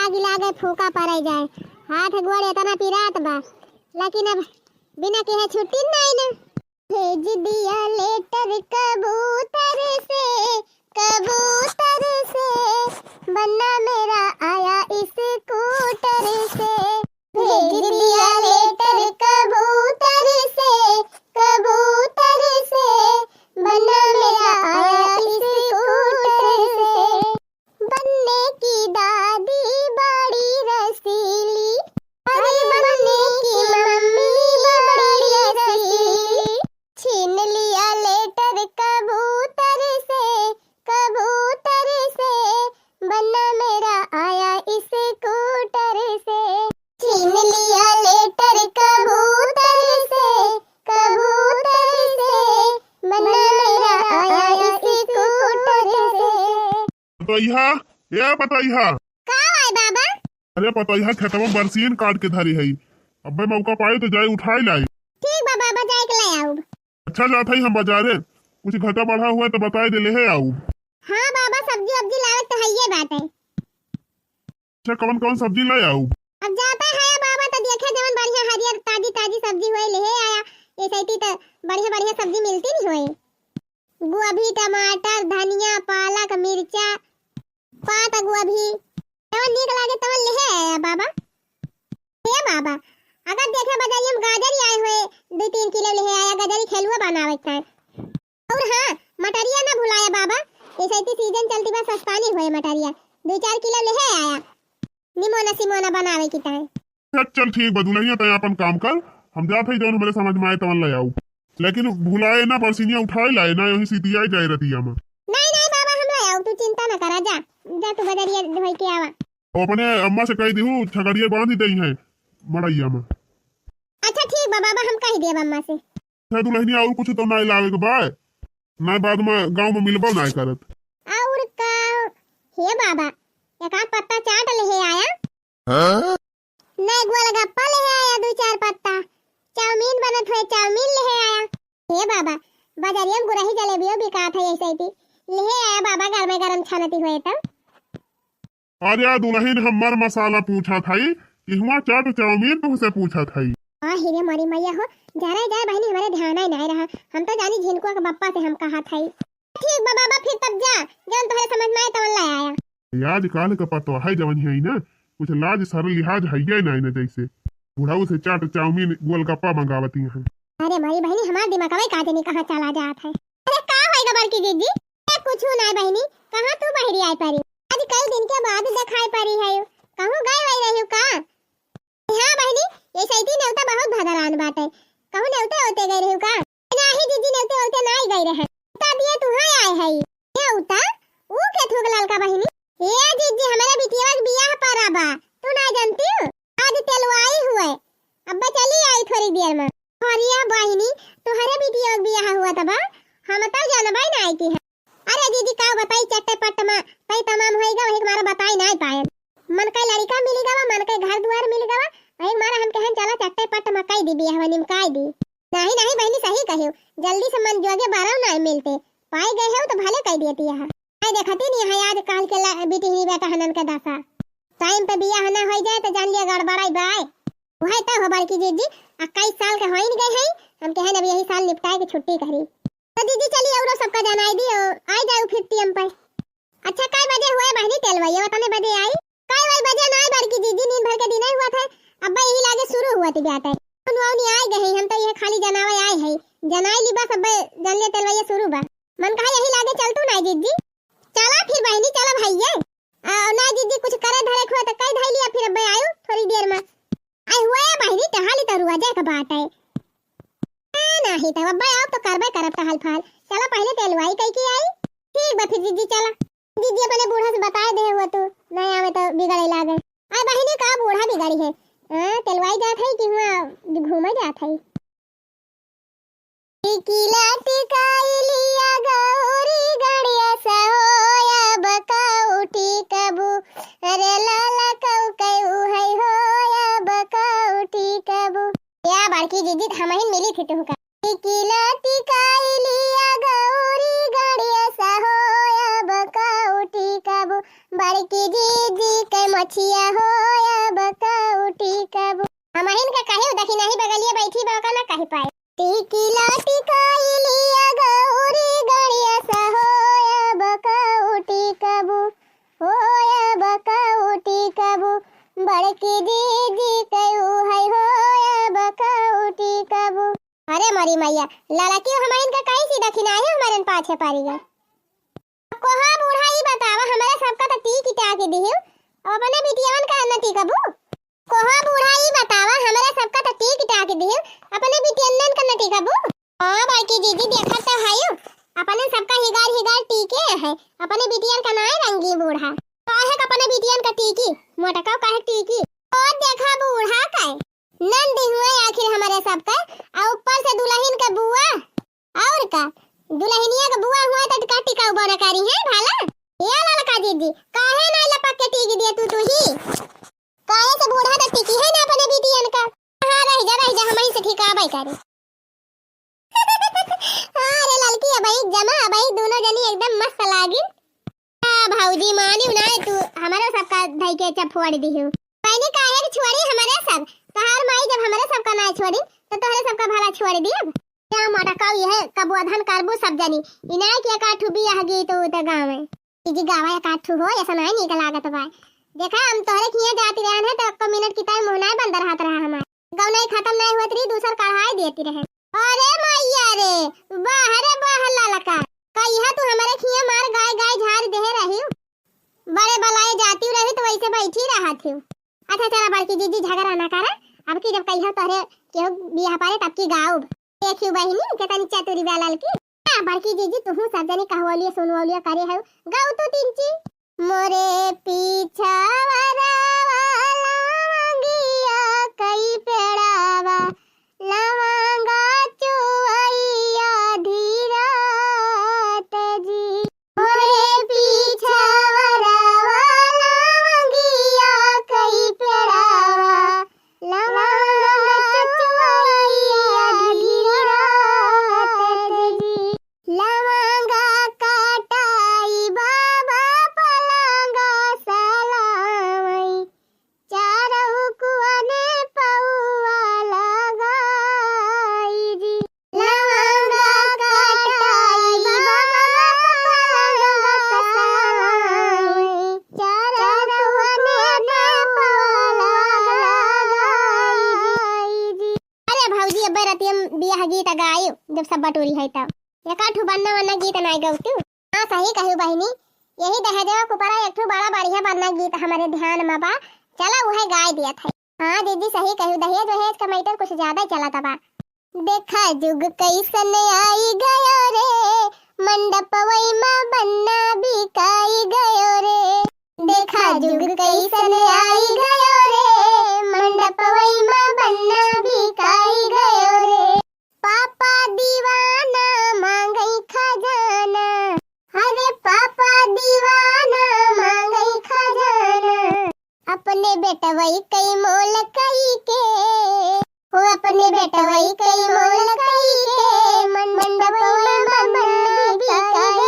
आग लागे फूका पड़ जाए। हाथ गोड़ इतना पिरात बा, लेकिन अब बिना कहे छुट्टी नहीं ना। भेज दिया लेटर कबूतर से, कबूतर से बन्ना मेरा आया इस स्कूटर से। भेज दिया लेटर कबूतर से, कबूतर से बन्ना मेरा आया इस स्कूटर से। बनने की दादी बड़ी रसीली, अरे बनने की मम्मी बड़ी रसीली। छीन लिया लेटर कबूतर से, कबूतर से बन्ना मेरा आया इस स्कूटर से। छीन लिया लेटर कबूतर से, कबूतर से बन्ना मेरा आया इस स्कूटर से। पतैहा ए पतैहा, का है बाबा? अरे पतैहा खेतवा बरसीन काट के धरी है। अबे मौका पाए तो जाए उठाई लाई। ठीक बा बाबा, जाए के ले आऊब। अच्छा जात है हम बाजारे, कुछ घटा बढ़ा हुआ तो बताए दे ले है आऊ। हाँ बाबा, सब्जी वब्जी लावे तो है ये बात है। अच्छा कौन कौन सब्जी ले आऊ? अब जाता है बाबा तो देखे जवन बढ़िया हरियर ताजी ताजी सब्जी होए ले आया। ये सैती तो बढ़िया बढ़िया सब्जी मिलती नहीं होए। गोभी, टमाटर, धनिया, पालक, मिर्चा, पात गोभी तवन नीक लागे तवन ले आया बाबा। हे बाबा, अगर देखे बाजारी हम गाजर ही आए हुए 2-3 किलो ले आया। गाजर ही खेलुआ बनावे था। और हाँ, मटरिया ना भुलाया बाबा, ये सैती सीजन चलती बा, सस्तानी होए मटरिया 2-4 किलो ले आया। निमोना सिमोना बनावे की ताई। चल ठीक बदुलहिया तय अपन काम कर, हम जात है जौन हमारे समझ में आए तवन ले आऊ। लेकिन भुलाए ना, बरसीनिया उठाए लाए ना, यही सीतिया जाए रतिया में। नहीं नहीं बाबा, हम ले आऊ, तू चिंता ना करा। जा जा तू बाजारिया धोई के आवा। और अपने अम्मा से कह दीहू छगड़िया बांध ही दई है मड़ैया में। अच्छा ठीक बा बाबा, हम कह देब अम्मा से। अच्छा दुल्हनिया और कुछ तो नहीं लावे के बाय ना, बाद में गांव में मिलबो नहीं करत। और का हे बाबा, एक आध पत्ता चाट ले आया। हां नहीं, गोलगप्पा ले आया 2-4 पत्ता। चाउमीन बनत है, चाउमीन ले आया। हे बाबा, बाजारिया में गुरही जलेबियो बिकात है ऐसे ही ले आया बाबा, घर में गरम छानती हुए तो। अरे दुल्हन हमर मसाला पूछा थाई कि हुआ चाट चाउमीन तुमसे पूछा थाई। हिरे मरी मैया हो, जा रहा बहनी, हमारे ध्यान ही नहीं रहा। हम तो जानी झिनको के बप्पा से हम कहा था। ठीक बा बाबा, फिर तब जा जौन तोहरे समझ में आए तवन ले आया। याद काल का पतो है जवन है ना, कुछ लाज सरल लिहाज है ये नहीं ना, जैसे बुढ़ाऊ से चाट चाउमीन गोलगप्पा मंगावती हैं। अरे मरी बहनी, हमार दिमाग में काजे नहीं कहां चला जात है। अरे का होएगा बड़की दीदी? कुछ नहीं बहनी, कहां तू बहरी आई परी? आज कई दिन के बाद दिखाई पड़ी है। कहूं गए वही रही का? हां बहनी, ये सैती नेवता बहुत भदरान बात है। कहूं नेवते होते गए रही का? नहीं दीदी, नेवते होते नहीं गए रहे। तब ये तू हां आए है नेवता वो के थुग लाल का बहनी। ये दीदी हमारे बिटिया का बियाह पड़ा बा, तू ना जानती हो? आज तेलवाई हुए, अब चली आई थोड़ी देर में। हरिया बहनी, तुम्हारे बिटिया का बियाह हुआ तबा हम तो जानबाई नहीं की है। अरे दीदी का बताई चट्टे पट्ट में पई तमाम होएगा, वही हमारा बताई नहीं पाए। मन का लड़का मिल गवा, मन का घर द्वार मिल गवा, वही हमारा हम कहन चला चट्टे पट्ट मकई दी बियाह निमकाई दी। नहीं नहीं बहनी, सही कहियो, जल्दी से मन जोगे 12 नहीं मिलते। पाई गए हो तो भले कह देती है। नहीं देखती नहीं है आज काल के बेटी ही बेटा हनन के दशा। टाइम पे बियाह ना हो जाए तो जान लिया गड़बड़ाई बाय। वही तो हो बड़की दीदी, 21 साल के होइन गए हैं, हम कहन अब यही साल निपटाए के छुट्टी करी। तो दीदी चलिए औरो सबका जनाई दी और आई जाओ फिर टीएम पर। अच्छा काय बजे हुए बहनी तेलवैया बताने बजे आई? काय वही बजे ना बड़की दीदी, नींद भर के दिन हुआ था। अब यही लागे शुरू हुआ थी ब्याह। उनवानी आई गए, हम तो ये खाली जनावे आए हैं। जनाई ली बस, अब जनले तेलवैया शुरू बा। मन कहा यही लागे चल तू ना दीदी। चला फिर बहनी, चला भैया। ना दीदी कुछ करे धरे हुआ तो कई धाई लिया, फिर अब आयो थोड़ी देर में। आई हुआ बहनी तहाली तो रुआ जाए का बात है। नहीं तो अब आओ तो करबे करब का हाल फाल। चला पहले तेलवाई कई की आई। ठीक बा फिर दीदी चला। दीदी अपने बूढ़ा से बताए दे हुआ तू नहीं आवे तो बिगड़े लागे। आई बहनी का बूढ़ा बिगड़ी है? तेलवाई जात है कि हुआ घूमे जात है? टिकिला टिकाई लिया गौरी गड़िया सहोया बका उठी कबू, अरे लाला कऊ कऊ है होया बका उठी कबू। या बड़की दीदी हमहिन मिली थी तुहका। टिकिला टिकाई लिया गौरी गड़िया सहोया बका उठी कबू, बड़की दीदी के मछ बछिया हो अब कौटी कबू हमहिन का कहे देखी नहीं बगलिए बैठी बका ना कहे पाए टीकी लाटी काइलिया गौरी गड़िया सा हो अब कौटी कबू हो अब कौटी कबू बड़की दीदी कयू है हो अब कौटी कबू अरे मरी मैया लाला क्यों हमारे इनका कहीं सी दखिना है हमारे पाछे पारी गए कोहा बूढ़ा ही बतावा हमारे सबका तो टीकी टाके दियो अपने बिटियावन का न टीकबू कोहा बूढ़ा ही बतावा हमारे सबका तो टीकी टाके दियो अपने बिटियन का न टीकबू हां बाकी दीदी देखा तो हायो अपने सबका हिगार टीके है अपने बिटियन का नाय रंगी बूढ़ा काहे का अपने बिटियन का टीकी मोटका काहे टीकी और देखा बूढ़ा काहे नंदी हुए आखिर हमारे सबका और ऊपर से दुल्हन का बुआ और का दुल्हनिया का बुआ हुआ तो का टिका उबा करी है भाला ये लाला का दीदी काहे ना लपक के टीकी दिया तू ही काहे से बूढ़ा तो टिकी है ना अपने बिटियन का हां रह जा हम ही से ठिका बाई करे अरे लड़की है भाई जमा भाई दोनों जनी एकदम मस्त लागी भाऊजी मानी ना तू हमारा सबका भाई के चफोड़ दी हूं पहले काहे के छोड़ी हमारे सब तहार माई जब हमारे सबका ना छोड़ी तो तोहरे सबका भला छोड़ दिया क्या माटा काव यह कबो अधन करबो सब जनी इनाय के काठू भी आ गई तो गांव में जी गावा या काठू हो ऐसा नहीं निकल लागत बा देखा हम तोहरे किया जाती रहन है तो एक मिनट की टाइम मुहना बंद रहत रहा हमार गांव नहीं खत्म नहीं होत रही दूसर कढ़ाई देती रहे अरे मैया रे बाहरे बहला लका कहिया तू हमारे खिया मार गाय गाय झाड़ दे रही बड़े बलाए जाती रही तो वैसे बैठी रहा थी अच्छा चला बड़की दीदी झगड़ा ना करा अब की जब कहिया तोहरे केहू बियाह पारे तब की गाँव देखियो बहिनी केतनी चतुरी वाला की बड़की जीजी तू सब जनी कहवलिए सुनवलिए करे है गाओ तो तिंची मोरे पीछा वाला लवंगिया कई पेड़ावा लवंगा चुवैया धीरा तेजी मोरे पीछा वाला लवंगिया कई पेड़ावा लवंगा चुवैया धीरा तेजी लवंगा काटाई बाबा पलंगा सलामई चारहु कुआने पौआ लगाई जी लवंगा काटाई बाबा पलंगा सलामई चारहु कुआने पौआ लगाई जी अरे भौजी अब रतियम बियाह गीत गायो जब सब बटोरी है तब एकाठू बनना वन्ना गीत नाय गौतू हां सही कहू बहिनी यही दहेजवा कुपरा एकठू बड़ा बढ़िया बनना गीत हमारे ध्यान में बा चला वह गाय दिया था हां दीदी सही कहू दहेज वहेज का मैटर कुछ ज्यादा ही चला तबा देखा जुग कैसन आई गयो रे मंडप वई में बनना बिकाई गयो रे देखा जुग कैसन आई गयो रे मंडप वई में बनना बिकाई गयो रे पापा दीवाना मांगई खजाना अरे पापा दीवाना मांगई खजाना अपने बेटवई कई मोल कई के हो अपने बेटवई कई मोल कई के मंडप में बनना बिकाई